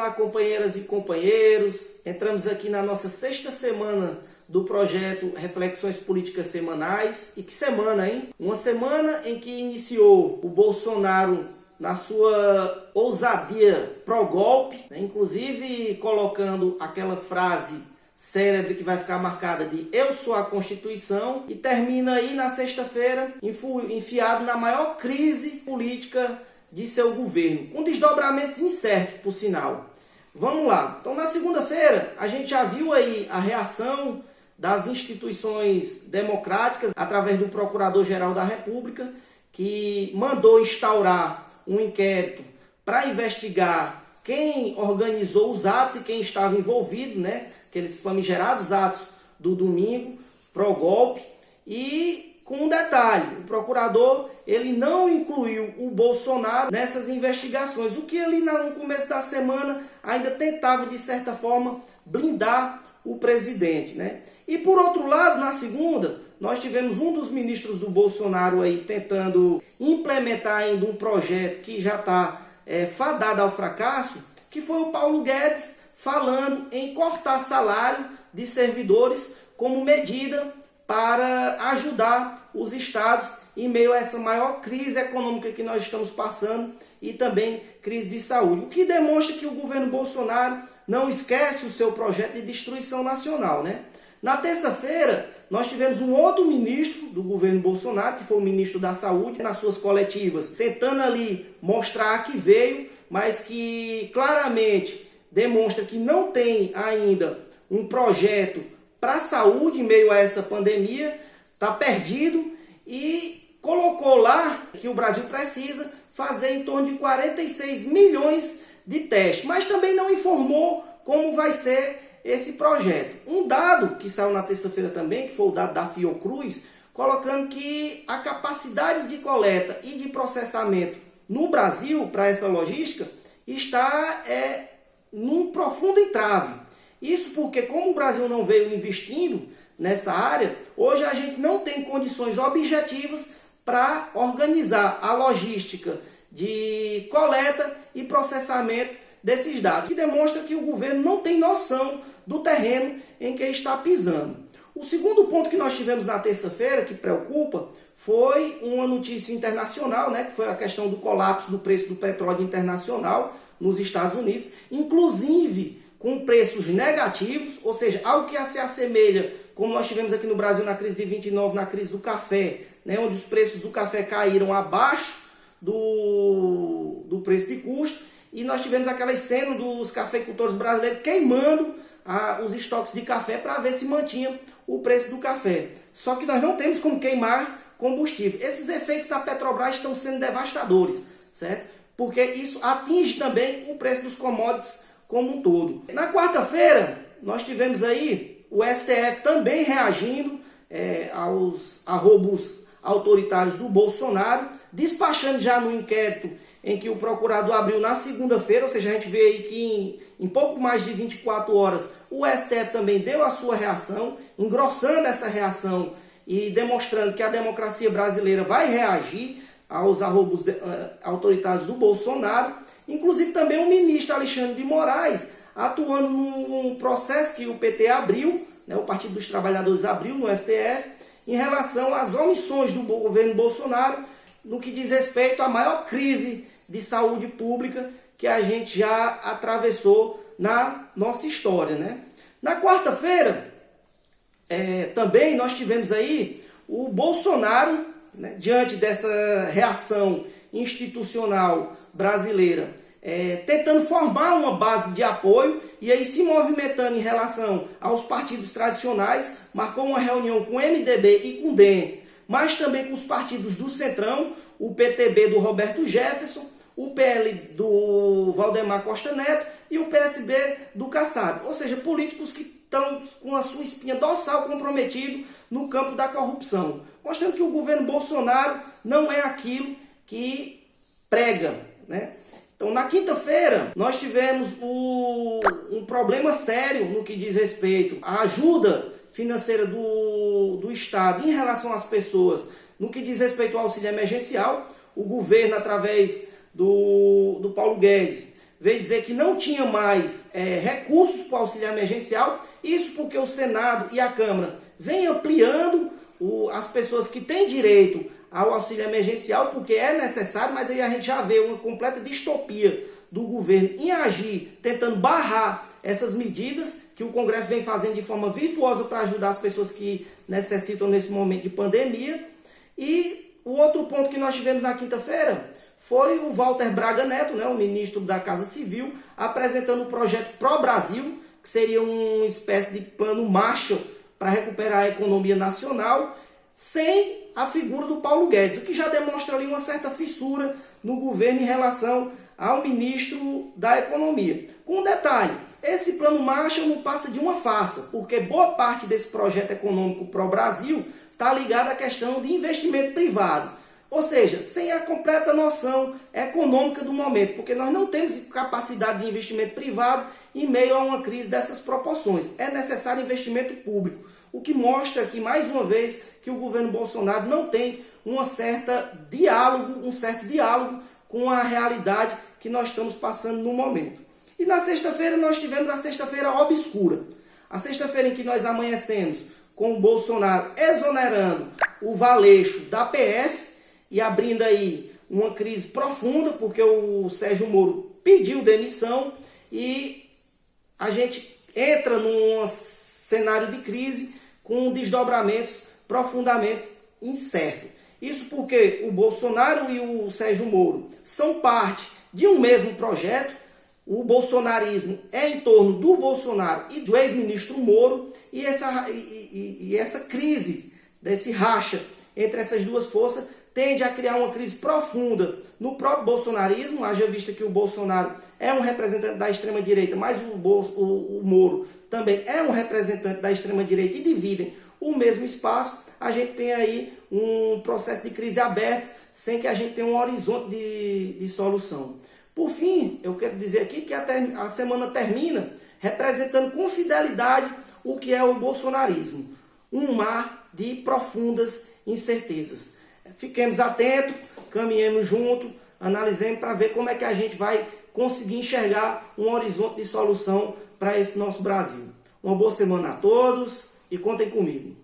Olá, companheiras e companheiros. Entramos aqui na nossa sexta semana do projeto Reflexões Políticas Semanais. E que semana, hein? Uma semana em que iniciou o Bolsonaro na sua ousadia pró-golpe, né? Inclusive colocando aquela frase célebre que vai ficar marcada de "eu sou a Constituição", e termina aí na sexta-feira enfiado na maior crise política de seu governo, com desdobramentos incertos, por sinal. Vamos lá. Então, na segunda-feira, a gente já viu aí a reação das instituições democráticas através do Procurador-Geral da República, que mandou instaurar um inquérito para investigar quem organizou os atos e quem estava envolvido, né? Aqueles famigerados atos do domingo, pró-golpe. E com um detalhe, o procurador ele não incluiu o Bolsonaro nessas investigações, o que ele no começo da semana ainda tentava, de certa forma, blindar o presidente, né? E por outro lado, na segunda, nós tivemos um dos ministros do Bolsonaro aí tentando implementar ainda um projeto que já está fadado ao fracasso, que foi o Paulo Guedes falando em cortar salário de servidores como medida para ajudar os estados em meio a essa maior crise econômica que nós estamos passando e também crise de saúde. O que demonstra que o governo Bolsonaro não esquece o seu projeto de destruição nacional, né? Na terça-feira, nós tivemos um outro ministro do governo Bolsonaro, que foi o ministro da Saúde, nas suas coletivas, tentando ali mostrar a que veio, mas que claramente demonstra que não tem ainda um projeto para a saúde em meio a essa pandemia, está perdido, e colocou lá que o Brasil precisa fazer em torno de 46 milhões de testes, mas também não informou como vai ser esse projeto. Um dado que saiu na terça-feira também, que foi o dado da Fiocruz, colocando que a capacidade de coleta e de processamento no Brasil para essa logística está num profundo entrave. Isso porque, como o Brasil não veio investindo nessa área, hoje a gente não tem condições objetivas para organizar a logística de coleta e processamento desses dados, que demonstra que o governo não tem noção do terreno em que está pisando. O segundo ponto que nós tivemos na terça-feira, que preocupa, foi uma notícia internacional, né, que foi a questão do colapso do preço do petróleo internacional nos Estados Unidos, inclusive com preços negativos, ou seja, algo que se assemelha, como nós tivemos aqui no Brasil na crise de 29, na crise do café, né, onde os preços do café caíram abaixo do preço de custo, e nós tivemos aquelas cenas dos cafeicultores brasileiros queimando os estoques de café para ver se mantinha o preço do café. Só que nós não temos como queimar combustível. Esses efeitos da Petrobras estão sendo devastadores, certo? Porque isso atinge também o preço dos commodities como um todo. Na quarta-feira, nós tivemos aí o STF também reagindo aos arroubos autoritários do Bolsonaro, despachando já no inquérito em que o procurador abriu na segunda-feira, ou seja, a gente vê aí que em pouco mais de 24 horas o STF também deu a sua reação, engrossando essa reação e demonstrando que a democracia brasileira vai reagir aos arroubos autoritários do Bolsonaro. Inclusive também o ministro Alexandre de Moraes atuando num processo que o PT abriu, né, o Partido dos Trabalhadores abriu no STF, em relação às omissões do governo Bolsonaro no que diz respeito à maior crise de saúde pública que a gente já atravessou na nossa história, né? Na quarta-feira, também nós tivemos aí o Bolsonaro, né, diante dessa reação institucional brasileira, tentando formar uma base de apoio e aí se movimentando em relação aos partidos tradicionais, marcou uma reunião com o MDB e com o DEM, mas também com os partidos do Centrão, o PTB do Roberto Jefferson, o PL do Valdemar Costa Neto e o PSB do Kassab. Ou seja, políticos que estão com a sua espinha dorsal comprometido no campo da corrupção, mostrando que o governo Bolsonaro não é aquilo que prega, né? Então, na quinta-feira, nós tivemos um problema sério no que diz respeito à ajuda financeira do Estado em relação às pessoas, no que diz respeito ao auxílio emergencial. O governo, através do Paulo Guedes, veio dizer que não tinha mais recursos para o auxílio emergencial, isso porque o Senado e a Câmara vêm ampliando as pessoas que têm direito ao auxílio emergencial, porque é necessário, mas aí a gente já vê uma completa distopia do governo em agir, tentando barrar essas medidas que o Congresso vem fazendo de forma virtuosa para ajudar as pessoas que necessitam nesse momento de pandemia. E o outro ponto que nós tivemos na quinta-feira foi o Walter Braga Neto, né, o ministro da Casa Civil, apresentando o projeto Pro Brasil, que seria uma espécie de plano Marshall para recuperar a economia nacional, sem a figura do Paulo Guedes, o que já demonstra ali uma certa fissura no governo em relação ao ministro da Economia. Com um detalhe, esse plano Marshall não passa de uma farsa, porque boa parte desse projeto econômico Pro Brasil está ligado à questão de investimento privado. Ou seja, sem a completa noção econômica do momento, porque nós não temos capacidade de investimento privado em meio a uma crise dessas proporções. É necessário investimento público, o que mostra aqui, mais uma vez, que o governo Bolsonaro não tem um certo diálogo com a realidade que nós estamos passando no momento. E na sexta-feira nós tivemos a sexta-feira obscura. A sexta-feira em que nós amanhecemos com o Bolsonaro exonerando o Valeixo da PF, e abrindo aí uma crise profunda, porque o Sérgio Moro pediu demissão e a gente entra num cenário de crise com desdobramentos profundamente incertos. Isso porque o Bolsonaro e o Sérgio Moro são parte de um mesmo projeto. O bolsonarismo é em torno do Bolsonaro e do ex-ministro Moro, e essa crise, desse racha entre essas duas forças, tende a criar uma crise profunda no próprio bolsonarismo, haja vista que o Bolsonaro é um representante da extrema-direita, mas o Moro também é um representante da extrema-direita e dividem o mesmo espaço. A gente tem aí um processo de crise aberto, sem que a gente tenha um horizonte de solução. Por fim, eu quero dizer aqui que a semana termina representando com fidelidade o que é o bolsonarismo, um mar de profundas incertezas. Fiquemos atentos, caminhemos juntos, analisemos para ver como é que a gente vai conseguir enxergar um horizonte de solução para esse nosso Brasil. Uma boa semana a todos e contem comigo.